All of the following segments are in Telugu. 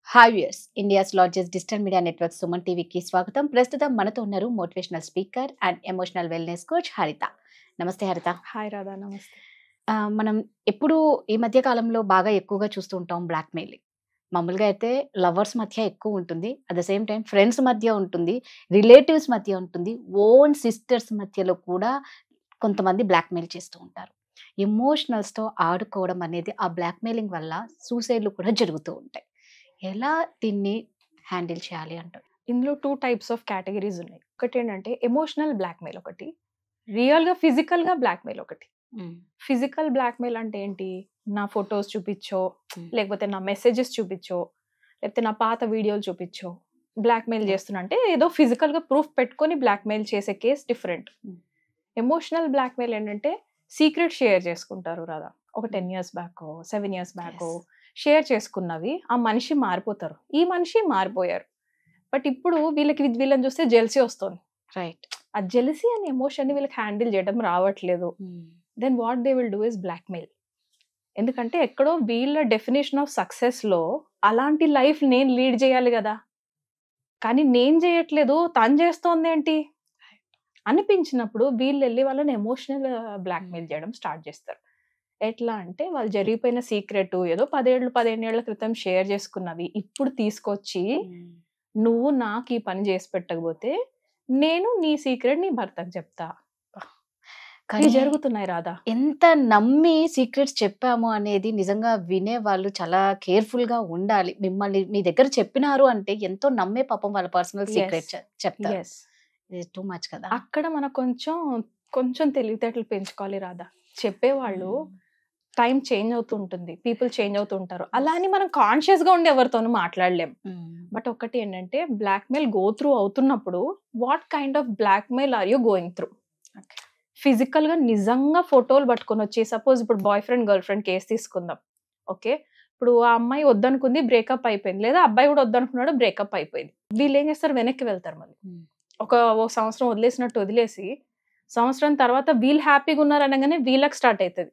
Hi viewers, India's largest digital media network Suman టీవీకి స్వాగతం. ప్రస్తుతం మనతో ఉన్నారు motivational speaker and emotional wellness coach హరిత. నమస్తే హరిత. హాయ్ రాధా, నమస్తే. మనం ఎప్పుడు ఈ మధ్య కాలంలో బాగా ఎక్కువగా చూస్తూ ఉంటాం బ్లాక్ మెయిలింగ్. మామూలుగా అయితే లవర్స్ మధ్య ఎక్కువ ఉంటుంది, at the same time friends మధ్య ఉంటుంది, రిలేటివ్స్ మధ్య ఉంటుంది, ఓన్ సిస్టర్స్ మధ్యలో కూడా కొంతమంది బ్లాక్ మెయిల్ చేస్తూ ఉంటారు. ఎమోషనల్స్తో ఆడుకోవడం అనేది ఆ బ్లాక్ మెయిలింగ్ వల్ల సూసైడ్లు కూడా జరుగుతూ ఉంటాయి. ఎలా దీన్ని హ్యాండిల్ చేయాలి అంటారు? ఇందులో 2 టైప్స్ ఆఫ్ కేటగిరీస్ ఉన్నాయి. ఒకటి ఏంటంటే ఎమోషనల్ బ్లాక్మెయిల్, ఒకటి రియల్గా ఫిజికల్గా బ్లాక్మెయిల్. ఒకటి ఫిజికల్ బ్లాక్మెయిల్ అంటే ఏంటి? నా ఫొటోస్ చూపించో, లేకపోతే నా మెసేజెస్ చూపించో, లేకపోతే నా పాత వీడియోలు చూపించో బ్లాక్మెయిల్ చేస్తున్నా అంటే ఏదో ఫిజికల్గా ప్రూఫ్ పెట్టుకొని బ్లాక్మెయిల్ చేసే కేస్ డిఫరెంట్. ఎమోషనల్ బ్లాక్మెయిల్ ఏంటంటే సీక్రెట్ షేర్ చేసుకుంటారు రాదా. ఒక 10 years back, 7 years back share చేసుకున్నవి ఆ మనిషి మారిపోతారు. ఈ మనిషి మారిపోయారు, బట్ ఇప్పుడు వీళ్ళని చూస్తే జెల్సీ వస్తుంది. రైట్. ఆ జెల్సీ అనే ఎమోషన్ ని వీళ్ళకి హ్యాండిల్ చేయడం రావట్లేదు. Then what they will do is blackmail. ఎందుకంటే ఎక్కడో వీళ్ళ డెఫినేషన్ ఆఫ్ సక్సెస్ లో అలాంటి లైఫ్ నేను లీడ్ చేయాలి కదా, కానీ నేను చేయట్లేదు, తను చేస్తోంది ఏంటి అనిపించినప్పుడు వీళ్ళు వెళ్ళి వాళ్ళని ఎమోషనల్ బ్లాక్మెయిల్ చేయడం స్టార్ట్ చేస్తారు. ఎట్లా అంటే వాళ్ళు జరిగిపోయిన సీక్రెట్ ఏదో 10-15 ఏళ్ల క్రితం షేర్ చేసుకున్నవి ఇప్పుడు తీసుకొచ్చి నువ్వు నాకు ఈ పని చేసి పెట్టకపోతే నేను నీ సీక్రెట్ నీ భర్తకు చెప్తా. కానీ జరుగుతున్నాయి రాధా. ఎంత నమ్మి సీక్రెట్స్ చెప్పాము అనేది నిజంగా వినే వాళ్ళు చాలా కేర్ఫుల్ గా ఉండాలి. మిమ్మల్ని మీ దగ్గర చెప్పినారు అంటే ఎంతో నమ్మే పాపం వాళ్ళ పర్సనల్ సీక్రెట్ చెప్తారు. టూ మచ్ కదా. అక్కడ మనం కొంచెం తెలివితేటలు పెంచుకోవాలి రాధా. చెప్పేవాళ్ళు టైం చేంజ్ అవుతూ ఉంటుంది, పీపుల్ చేంజ్ అవుతూ ఉంటారు. అలా అని మనం కాన్షియస్ గా ఉండి ఎవరితోనూ మాట్లాడలేం. బట్ ఒకటి ఏంటంటే బ్లాక్మెయిల్ గో త్రూ అవుతున్నప్పుడు what kind of blackmail are you going through. Physical గా నిజంగా ఫోటోలు పట్టుకొని వచ్చి, సపోజ్ ఇప్పుడు boyfriend girlfriend case తీసుకుందాం. ఓకే, ఇప్పుడు ఆ అమ్మాయి వద్దనుకుంది, బ్రేకప్ అయిపోయింది, లేదా అబ్బాయి కూడా వద్దనుకున్నాడు, బ్రేకప్ అయిపోయింది. వీళ్ళు ఏం చేస్తారు, వెనక్కి వెళ్తారు. మళ్ళీ ఒక సంవత్సరం వదిలేసినట్టు వదిలేసి సంవత్సరం తర్వాత వీళ్ళు హ్యాపీగా ఉన్నారు అనగానే వీళ్ళకి స్టార్ట్ అవుతుంది,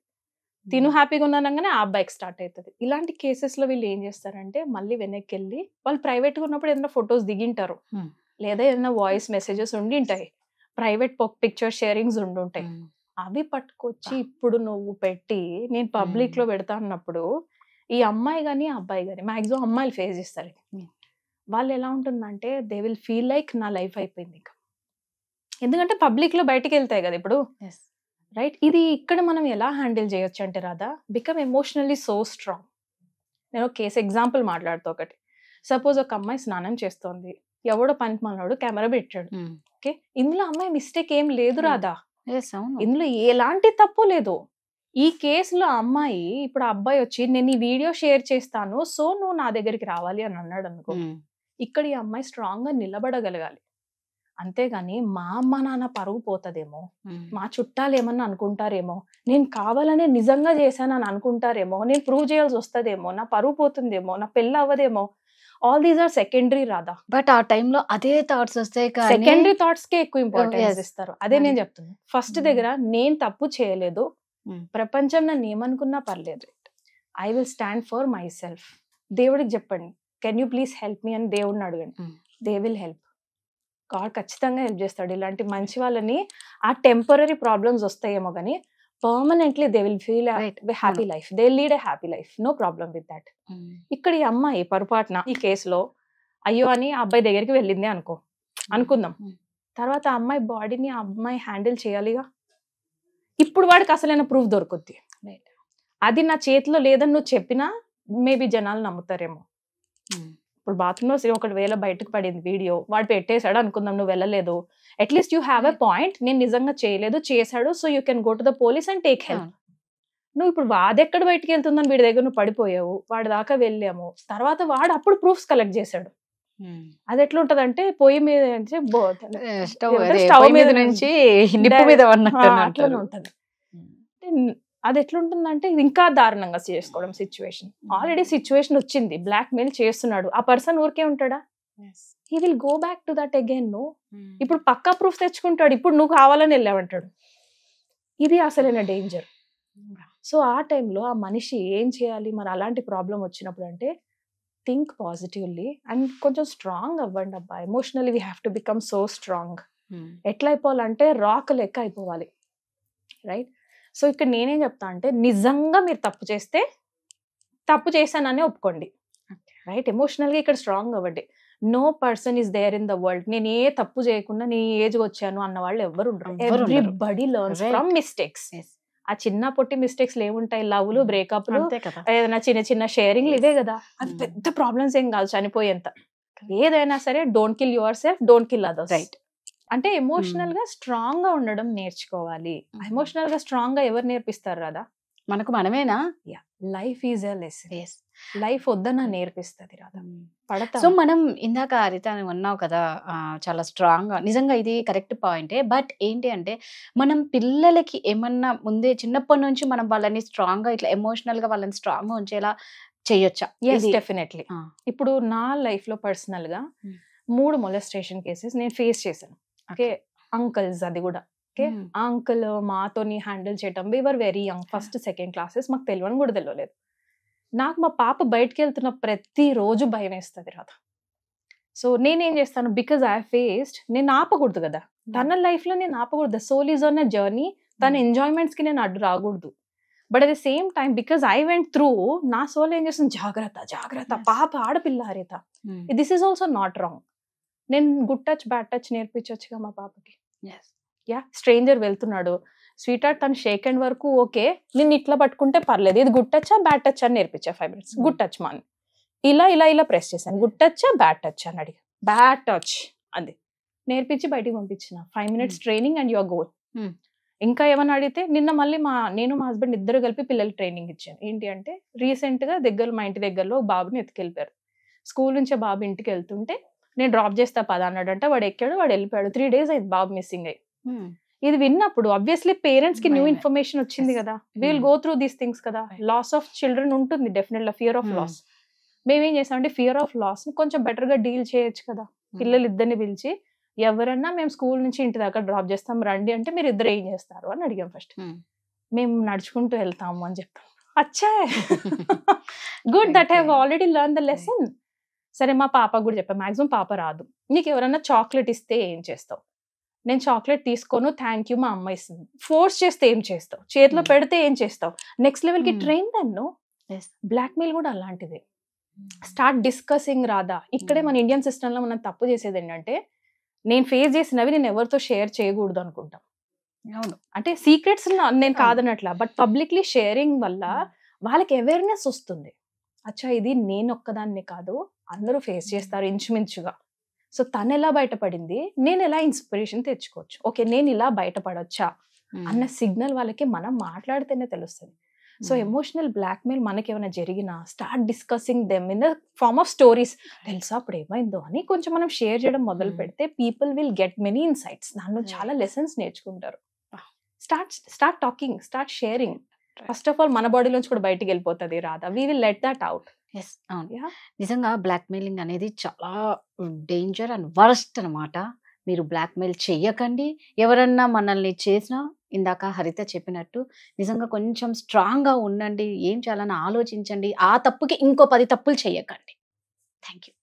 తిను హ్యాపీగా ఉన్నానగానే ఆ అబ్బాయికి స్టార్ట్ అవుతుంది. ఇలాంటి కేసెస్ లో వీళ్ళు ఏం చేస్తారంటే మళ్ళీ వెనక్కి వెళ్ళి వాళ్ళు ప్రైవేట్ గా ఉన్నప్పుడు ఏదైనా ఫొటోస్ దిగింటారు, లేదా ఏదైనా వాయిస్ మెసేజెస్ ఉండి ఉంటాయి, ప్రైవేట్ పిక్చర్ షేరింగ్స్ ఉండుంటాయి. అవి పట్టుకొచ్చి ఇప్పుడు నువ్వు పెట్టి నేను పబ్లిక్ లో పెడతా అన్నప్పుడు ఈ అమ్మాయి గానీ అబ్బాయి గానీ మాక్సిమం అమ్మాయిలు ఫేస్ చేస్తారు. వాళ్ళు ఎలా ఉంటుందంటే దే విల్ ఫీల్ లైక్ నా లైఫ్ అయిపోయింది ఇంకా, ఎందుకంటే పబ్లిక్ లో బయటికి వెళ్తాయి కదా ఇప్పుడు. రైట్. ఇది ఇక్కడ మనం ఎలా హ్యాండిల్ చేయొచ్చు అంటే Radha, become emotionally so strong. నేను ఒక కేసు ఎగ్జాంపుల్ మాట్లాడుతూ, ఒకటి సపోజ్ ఒక అమ్మాయి స్నానం చేస్తోంది, ఎవడో పనికి మనవాడు కెమెరా పెట్టాడు. ఓకే, ఇందులో అమ్మాయి మిస్టేక్ ఏం లేదు రాధా, ఇందులో ఎలాంటి తప్పు లేదు. ఈ కేసులో అమ్మాయి ఇప్పుడు అబ్బాయి వచ్చి నేను ఈ వీడియో షేర్ చేస్తాను సో నువ్వు నా దగ్గరికి రావాలి అని అన్నాడు అనుకో, ఇక్కడ ఈ అమ్మాయి స్ట్రాంగ్ గా నిలబడగలగాలి. అంతేగాని మా అమ్మ నాన్న పరువు పోతుందేమో, మా చుట్టాలు ఏమన్నా అనుకుంటారేమో, నేను కావాలనే నిజంగా చేశానని అనుకుంటారేమో, నేను ప్రూవ్ చేయాల్సి వస్తుందేమో, నా పరువు పోతుందేమో, నా పెళ్ళి అవ్వదేమో, all these are secondary Radha. But ఆ టైంలో అదే థాట్స్ వస్తాయి, సెకండరీ థాట్స్ కే ఎక్కువ ఇంపార్టెన్స్ ఇస్తారు. అదే నేను చెప్తున్నాను. ఫస్ట్ దగ్గర నేను తప్పు చేయలేదు, ప్రపంచం నన్ను ఏమనుకున్నా పర్లేదు, I will stand for myself. దేవుడికి చెప్పండి, can you please help me అని దేవుడిని అడగండి, దే విల్ హెల్ప్. గాడ్ ఖచ్చితంగా హెల్ప్ చేస్తాడు. ఇలాంటి మంచి వాళ్ళని ఆ టెంపరరీ ప్రాబ్లమ్స్ వస్తాయేమో కానీ permanently they will feel happy life, they lead a happy life, no problem with that. ఇక్కడ ఈ అమ్మాయి పొరపాటున ఈ కేసులో అయ్యో అని ఆ అబ్బాయి దగ్గరికి వెళ్ళింది అనుకుందాం. తర్వాత ఆ అమ్మాయి బాడీని ఆ అమ్మాయి హ్యాండిల్ చేయాలిగా. ఇప్పుడు వాడికి అసలైన ప్రూఫ్ దొరుకుద్ది. అది నా చేతిలో లేదని నువ్వు చెప్పినా మేబీ జనాలు నమ్ముతారేమో. ఇప్పుడు బాత్రూంలో ఒకవేళ బయటకు పడింది వీడియో, వాడు పెట్టేశాడు అనుకుందాం, నువ్వు వెళ్ళలేదు, at least you have a point, నేను నిజంగా చేయలేదు, చేశాడు, so you can go to the police and take help. నువ్వు ఇప్పుడు వాడెక్కడ బయటకు వెళ్తుందని వీడి దగ్గర నువ్వు పడిపోయావు, వాడి దాకా వెళ్ళాము, తర్వాత వాడు అప్పుడు ప్రూఫ్స్ కలెక్ట్ చేశాడు. అది ఎట్లా ఉంటదంటే పొయ్యి మీద స్టవ్ మీద నుంచి అట్లా ఉంటది. అది ఎట్లుంటుందంటే ఇది ఇంకా దారుణంగా చేసుకోవడం సిచ్యువేషన్. ఆల్రెడీ సిచ్యువేషన్ వచ్చింది, బ్లాక్ మెయిల్ చేస్తున్నాడు, ఆ పర్సన్ ఊరికే ఉంటాడా? He will go back to that again. ఇప్పుడు పక్కా ప్రూఫ్ తెచ్చుకుంటాడు, ఇప్పుడు నువ్వు కావాలని వెళ్ళావంటాడు. ఇది అసలైన డేంజర్. సో ఆ టైంలో ఆ మనిషి ఏం చేయాలి మరి అలాంటి ప్రాబ్లం వచ్చినప్పుడు అంటే థింక్ పాజిటివ్లీ అండ్ కొంచెం స్ట్రాంగ్ అవ్వండి అబ్బా. Emotionally we have to become so strong. ఎట్లా అయిపోవాలంటే రాక్ లెక్క అయిపోవాలి, రైట్? సో ఇక్కడ నేనేం చెప్తా అంటే, నిజంగా మీరు తప్పు చేస్తే తప్పు చేశానని ఒప్పుకోండి, రైట్? ఎమోషనల్గా ఇక్కడ స్ట్రాంగ్ అవ్వండి. No person is there in the world నేను ఏ తప్పు చేయకుండా నీ ఏజ్ వచ్చాను అన్న వాళ్ళు ఎవరు ఉండరు. Everybody learns from mistakes. ఆ చిన్న పొట్టి మిస్టేక్స్ ఏముంటాయి, లవ్లు, బ్రేకప్లు, ఏదైనా చిన్న చిన్న షేరింగ్లు, ఇవే కదా. అది పెద్ద ప్రాబ్లమ్స్ ఏం కాదు చనిపోయేంత. ఏదైనా సరే don't kill your self, don't kill others, right? అంటే ఎమోషనల్ గా స్ట్రాంగ్ గా ఉండడం నేర్చుకోవాలి. ఎమోషనల్ గా స్ట్రాంగ్ గా ఎవరు నేర్పిస్తారు రాదా? మనకు మనమేనా? Life is a lesson. Life వద్దన నేర్పిస్తుంది రాదా, పడతా. సో మనం ఇందాక హరిత అన్నావు కదా, చాలా స్ట్రాంగ్ గా, నిజంగా ఇది కరెక్ట్ పాయింటే. బట్ ఏంటి అంటే, మనం పిల్లలకి ఏమన్నా ముందే చిన్నప్పటి నుంచి మనం వాళ్ళని స్ట్రాంగ్ గా ఇట్లా ఎమోషనల్ గా వాళ్ళని స్ట్రాంగ్ గా ఉంచేలా చేయొచ్చా? డెఫినెట్లీ. ఇప్పుడు నా లైఫ్ లో పర్సనల్ గా 3 మొలెస్టేషన్ కేసెస్ నేను ఫేస్ చేశాను. ఓకే, అంకల్స్, అది కూడా ఓకే. ఆ అంకుల్ మాతోని హ్యాండిల్ చేయటం, we were very young, first second classes, మాకు తెలియని కూడా తెలియలేదు. నాకు మా పాప బయటకు వెళ్తున్న ప్రతి రోజు భయం వేస్తుంది రాదా. సో నేనేం చేస్తాను, బికాజ్ ఐ ఫేస్డ్, నేను ఆపకూడదు కదా తన లైఫ్ లో, నేను ఆపకూడదు. Soul is on a journey, తన ఎంజాయ్మెంట్స్ కి నేను అడ్డు రాకూడదు. But at the same time because I went through, నా సోల్ ఏం చేస్తుంది, జాగ్రత్త జాగ్రత్త, పాప ఆడపిల్ల Haritha, this is also not wrong. నేను గుడ్ టచ్ బ్యాడ్ టచ్ నేర్పించొచ్చుగా మా పాపకి. స్ట్రేంజర్ వెళ్తున్నాడు, స్వీట్ హార్ట్, తను షేక్ హ్యాండ్ వరకు ఓకే, నేను ఇట్లా పట్టుకుంటే పర్లేదు, ఇది గుడ్ టచ్ బ్యాడ్ టచ్ అని నేర్పించా. 5 minutes గుడ్ టచ్ మాన్, ఇలా ఇలా ఇలా ప్రెస్ చేశాను, గుడ్ టచ్ బ్యాడ్ టచ్ అని అడిగా, బ్యాడ్ టచ్ అది నేర్పించి బయటికి పంపించిన. 5 minutes training and your goal. ఇంకా ఏమన్నా అడిగితే, నిన్న మళ్ళీ నేను మా హస్బెండ్ ఇద్దరు కలిపి పిల్లలకి ట్రైనింగ్ ఇచ్చాను. ఏంటి అంటే, రీసెంట్ గా మా ఇంటి దగ్గరలో బాబుని ఎత్తుకెళ్ళిపోయారు. స్కూల్ నుంచి బాబు ఇంటికి వెళ్తుంటే, నేను డ్రాప్ చేస్తా పదా అన్నాడంట, వాడు ఎక్కాడు, వాడు వెళ్ళిపోయాడు. 3 days అయింది బాబు మిస్సింగ్ అయ్యి. ఇది విన్నప్పుడు ఆబ్వియస్లీ పేరెంట్స్ కి న్యూ ఇన్ఫర్మేషన్ వచ్చింది కదా, will go through these things కదా. లాస్ ఆఫ్ చిల్డ్రన్ ఉంటుంది డెఫినెట్లీ, ఫియర్ ఆఫ్ లాస్. మేమేం చేసామంటే, ఫియర్ ఆఫ్ లాస్ ని కొంచెం బెటర్ గా డీల్ చేయొచ్చు కదా. పిల్లలు ఇద్దరిని పిలిచి, ఎవరన్నా మేము స్కూల్ నుంచి ఇంటి దాకా డ్రాప్ చేస్తాం రండి అంటే, మీరు ఇద్దరు ఏం చేస్తారు అని అడిగాం. ఫస్ట్ మేము నడుచుకుంటూ వెళ్తాము అని చెప్పాం. అచ్చా, good, that have already learn the lesson. సరే, మా పాప కూడా చెప్పాను, మాక్సిమం పాప రాదు. నీకు ఎవరన్నా చాక్లెట్ ఇస్తే ఏం చేస్తావు? నేను చాక్లెట్ తీసుకోను, థ్యాంక్ యూ మా అమ్మ ఇస్తుంది. ఫోర్స్ చేస్తే ఏం చేస్తావు? చేతిలో పెడితే ఏం చేస్తావు? నెక్స్ట్ లెవెల్ కి ట్రైన్ దన్ను. బ్లాక్ మెయిల్ కూడా అలాంటిదే. స్టార్ట్ డిస్కసింగ్ రాదా. ఇక్కడే మన ఇండియన్ సిస్టమ్ లో మనం తప్పు చేసేది ఏంటంటే, నేను ఫేస్ చేసినవి నేను ఎవరితో షేర్ చేయకూడదు అనుకుంటాం. అవును, అంటే సీక్రెట్స్ నేను కాదనట్లా, బట్ పబ్లిక్లీ షేరింగ్ వల్ల వాళ్ళకి అవేర్నెస్ వస్తుంది. అచ్చా, ఇది నేను ఒక్కదాన్ని కాదు, అందరూ ఫేస్ చేస్తారు ఇంచుమించుగా. సో తను ఎలా బయటపడింది, నేను ఎలా ఇన్స్పిరేషన్ తెచ్చుకోవచ్చు, ఓకే నేను ఇలా బయటపడొచ్చా అన్న సిగ్నల్ వాళ్ళకి మనం మాట్లాడితేనే తెలుస్తుంది. సో ఎమోషనల్ బ్లాక్మెయిల్ మనకి ఏమైనా జరిగినా, start discussing them in the form of stories. తెలుసా అప్పుడు ఏమైందో అని కొంచెం మనం షేర్ చేయడం మొదలు పెడితే, people will get many insights, దానిలో చాలా లెసన్స్ నేర్చుకుంటారు. Start talking, start sharing. First of all మన బాడీలోంచి కూడా బయటికి వెళ్ళిపోతుంది రాదా, we will let that out. నిజంగా బ్లాక్మెయిలింగ్ అనేది చాలా డేంజర్ అండ్ వర్స్ట్ అనమాట. మీరు బ్లాక్మెయిల్ చెయ్యకండి. ఎవరన్నా మనల్ని చేసినా, ఇందాక హరిత చెప్పినట్టు నిజంగా కొంచెం స్ట్రాంగ్ గా ఉండండి. ఏం చేయాలని ఆలోచించండి. ఆ తప్పుకి ఇంకో 10 తప్పులు చెయ్యకండి. Thank you.